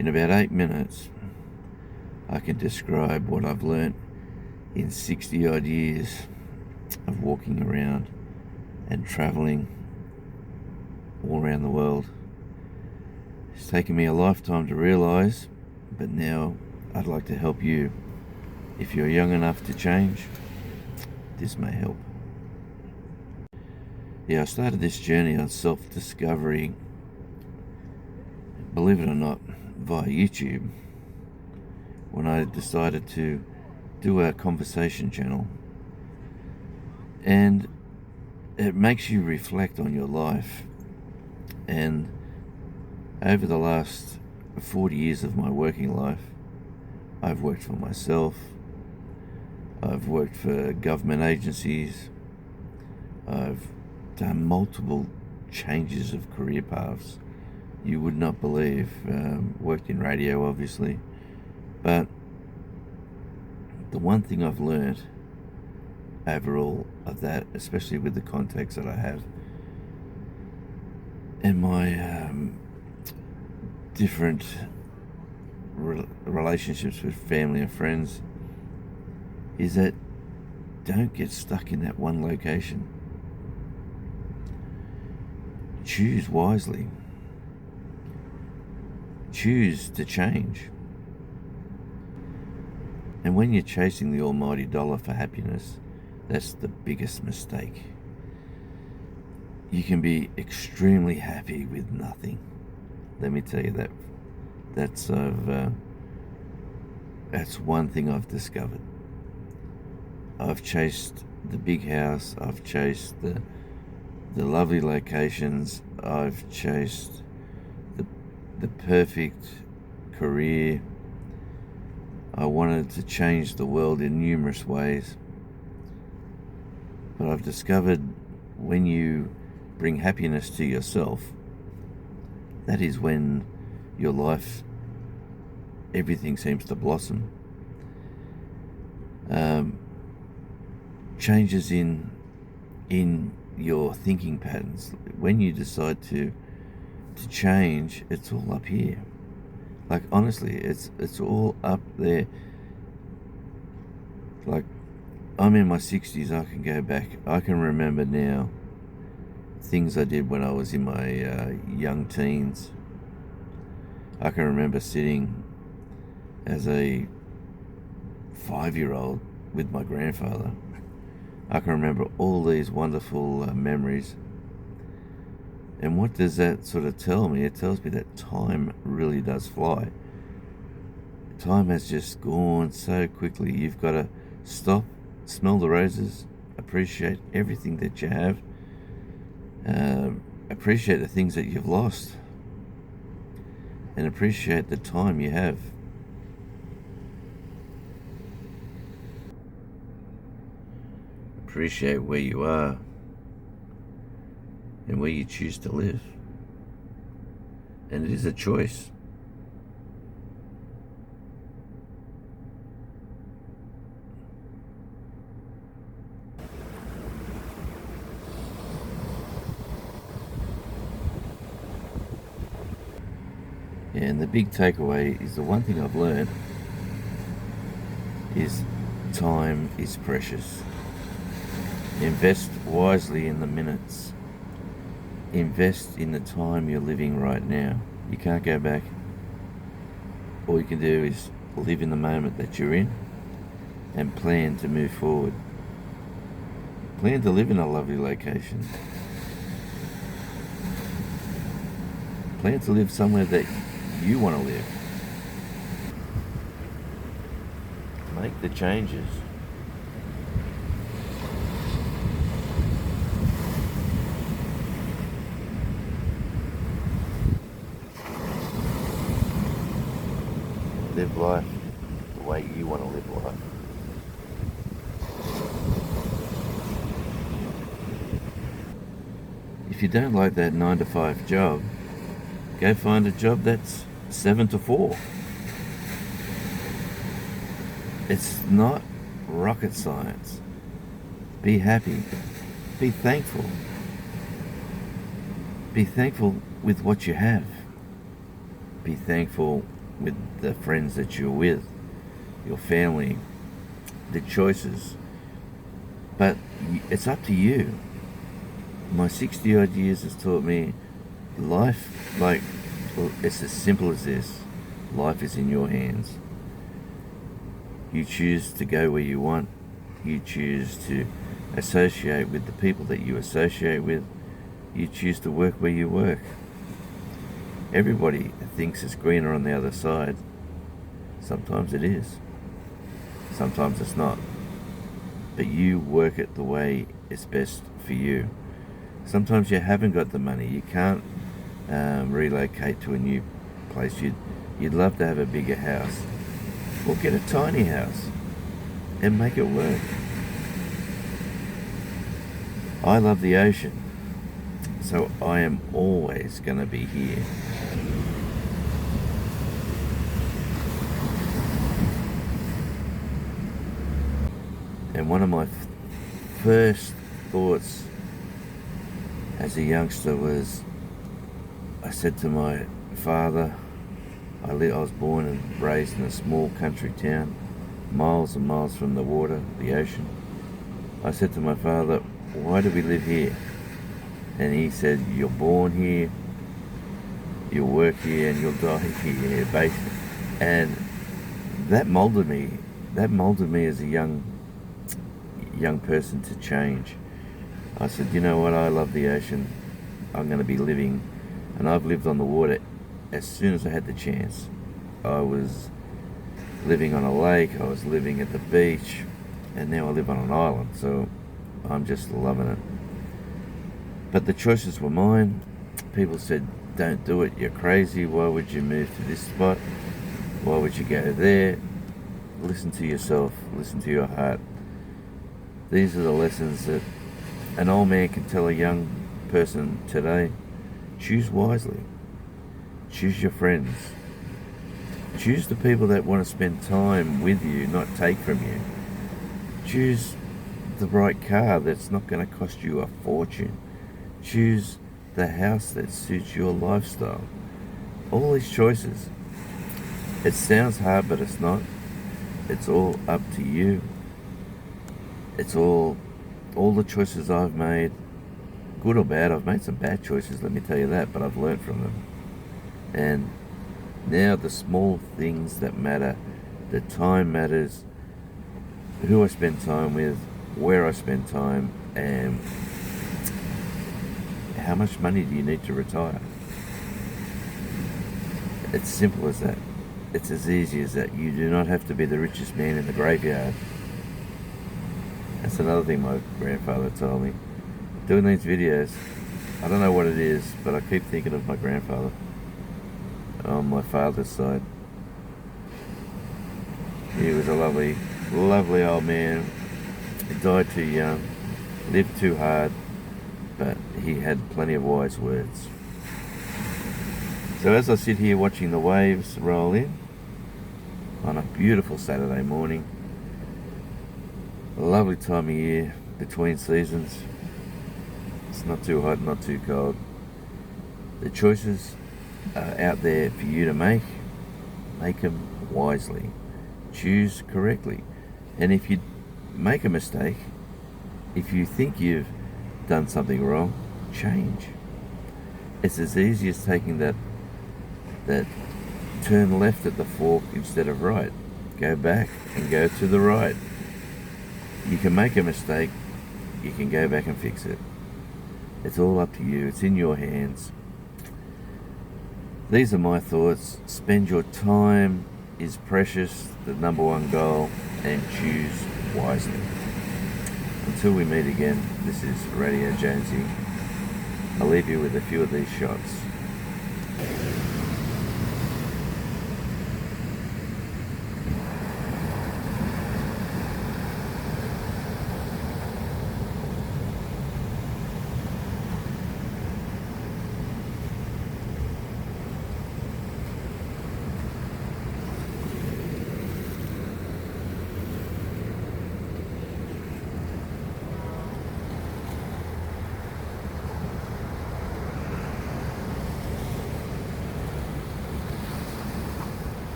In about 8 minutes, I can describe what I've learnt in 60 odd years of walking around and travelling all around the world. It's taken me a lifetime to realise, but now I'd like to help you. If you're young enough to change, this may help. Yeah, I started this journey on self-discovery, believe it or not, via YouTube, when I decided to do a conversation channel. And it makes you reflect on your life. And over the last 40 years of my working life, I've worked for myself, I've worked for government agencies, I've done multiple changes of career paths you would not believe. Worked in radio, obviously, but the one thing I've learned over all of that, especially with the contacts that I have and my different relationships with family and friends, is that don't get stuck in that one location. Choose wisely. Choose to change. And when you're chasing the almighty dollar for happiness, that's the biggest mistake. You can be extremely happy with nothing. Let me tell you that. That's one thing I've discovered. I've chased the big house. I've chased the lovely locations. I've chased the perfect career. I wanted to change the world in numerous ways. But I've discovered when you bring happiness to yourself, that is when your life, everything seems to blossom. Changes in your thinking patterns. When you decide to change, it's all up here. Like, honestly, it's all up there. Like, I'm in my 60s, I can go back. I can remember now things I did when I was in my young teens. I can remember sitting as a 5-year-old with my grandfather. I can remember all these wonderful memories. And what does that sort of tell me? It tells me that time really does fly. Time has just gone so quickly. You've got to stop, smell the roses, appreciate everything that you have, appreciate the things that you've lost, and appreciate the time you have. Appreciate where you are and where you choose to live. And it is a choice. And the big takeaway is, the one thing I've learned is time is precious. Invest wisely in the minutes. Invest in the time you're living right now. You can't go back. All you can do is live in the moment that you're in and plan to move forward. Plan to live in a lovely location. Plan to live somewhere that you want to live. Make the changes. Live life the way you want to live life. If you don't like that 9-to-5 job, go find a job that's 7 to 4. It's not rocket science. Be happy. Be thankful. Be thankful with what you have. Be thankful with the friends that you're with, your family, the choices. But it's up to you. My 60 odd years has taught me life, like, well, it's as simple as this. Life is in your hands. You choose to go where you want. You choose to associate with the people that you associate with. You choose to work where you work. Everybody thinks it's greener on the other side. Sometimes it is. Sometimes it's not. But you work it the way it's best for you. Sometimes you haven't got the money. You can't relocate to a new place. You'd love to have a bigger house. Well, get a tiny house and make it work. I love the ocean, so I am always going to be here. And one of my first thoughts as a youngster was, I said to my father, I was born and raised in a small country town, miles and miles from the water, the ocean. I said to my father, why do we live here? And he said, you're born here, you'll work here, and you'll die here, basically. And that molded me. That molded me as a young person to change. I said, you know what, I love the ocean. I'm going to be living, and I've lived on the water as soon as I had the chance. I was living on a lake, I was living at the beach, and now I live on an island, so I'm just loving it. But the choices were mine. People said, don't do it, you're crazy, why would you move to this spot? Why would you go there? Listen to yourself, listen to your heart. These are the lessons that an old man can tell a young person today. Choose wisely. Choose your friends. Choose the people that want to spend time with you, not take from you. Choose the right car that's not going to cost you a fortune. Choose the house that suits your lifestyle. All these choices. It sounds hard, but it's not. It's all up to you. It's all the choices I've made, good or bad. I've made some bad choices, let me tell you that, but I've learned from them. And now the small things that matter, the time matters, who I spend time with, where I spend time, and how much money do you need to retire. It's simple as that. It's as easy as that. You do not have to be the richest man in the graveyard. That's another thing my grandfather told me. Doing these videos, I don't know what it is, but I keep thinking of my grandfather on my father's side. He was a lovely, lovely old man. He died too young, lived too hard, but he had plenty of wise words. So as I sit here watching the waves roll in on a beautiful Saturday morning, a lovely time of year, between seasons, it's not too hot, not too cold. The choices are out there for you to make them wisely. Choose correctly. And if you make a mistake, if you think you've done something wrong, change. It's as easy as taking that turn left at the fork instead of right. Go back and go to the right. You can make a mistake, you can go back and fix it. It's all up to you, it's in your hands. These are my thoughts. Spend your time is precious, the number one goal, and choose wisely. Until we meet again, this is Radio Jonesy. I'll leave you with a few of these shots.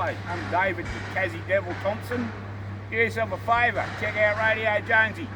Hello, I'm David the Tassie Devil Thompson. Do yourself a favour, check out Radio Jonesy.